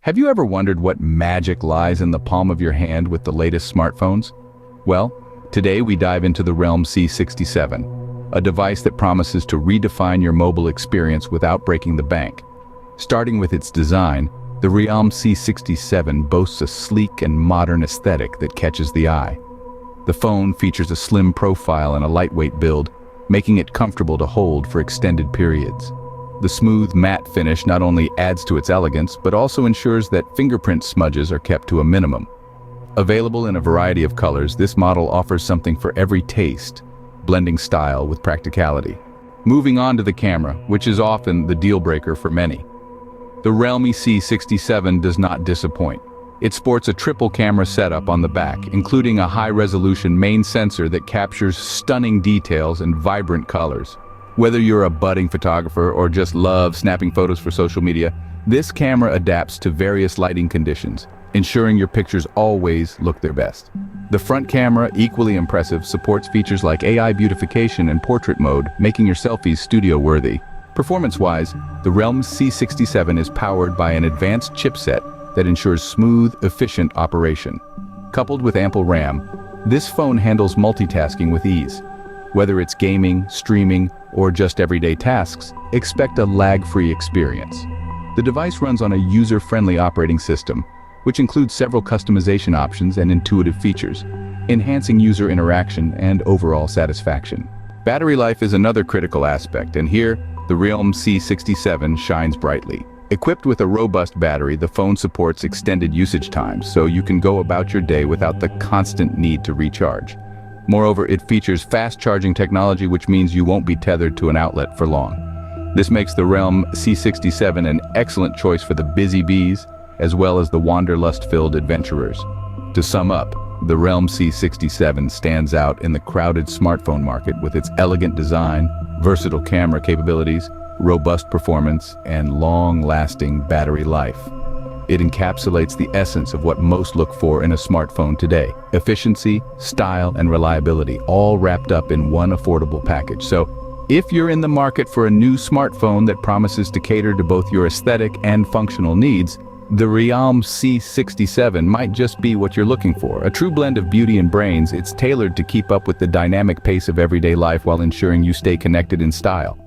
Have you ever wondered what magic lies in the palm of your hand with the latest smartphones? Well, today we dive into the Realme C67, a device that promises to redefine your mobile experience without breaking the bank. Starting with its design, the Realme C67 boasts a sleek and modern aesthetic that catches the eye. The phone features a slim profile and a lightweight build, making it comfortable to hold for extended periods. The smooth, matte finish not only adds to its elegance, but also ensures that fingerprint smudges are kept to a minimum. Available in a variety of colors, this model offers something for every taste, blending style with practicality. Moving on to the camera, which is often the deal-breaker for many. The Realme C67 does not disappoint. It sports a triple camera setup on the back, including a high-resolution main sensor that captures stunning details and vibrant colors. Whether you're a budding photographer or just love snapping photos for social media, this camera adapts to various lighting conditions, ensuring your pictures always look their best. The front camera, equally impressive, supports features like AI beautification and portrait mode, making your selfies studio-worthy. Performance-wise, the Realme C67 is powered by an advanced chipset that ensures smooth, efficient operation. Coupled with ample RAM, this phone handles multitasking with ease. Whether it's gaming, streaming, or just everyday tasks, expect a lag-free experience. The device runs on a user-friendly operating system, which includes several customization options and intuitive features, enhancing user interaction and overall satisfaction. Battery life is another critical aspect, and here, the Realme C67 shines brightly. Equipped with a robust battery, the phone supports extended usage times, so you can go about your day without the constant need to recharge. Moreover, it features fast-charging technology, which means you won't be tethered to an outlet for long. This makes the Realme C67 an excellent choice for the busy bees, as well as the wanderlust-filled adventurers. To sum up, the Realme C67 stands out in the crowded smartphone market with its elegant design, versatile camera capabilities, robust performance, and long-lasting battery life. It encapsulates the essence of what most look for in a smartphone today: efficiency, style, and reliability, all wrapped up in one affordable package. So, if you're in the market for a new smartphone that promises to cater to both your aesthetic and functional needs, the Realme C67 might just be what you're looking for. A true blend of beauty and brains, it's tailored to keep up with the dynamic pace of everyday life while ensuring you stay connected in style.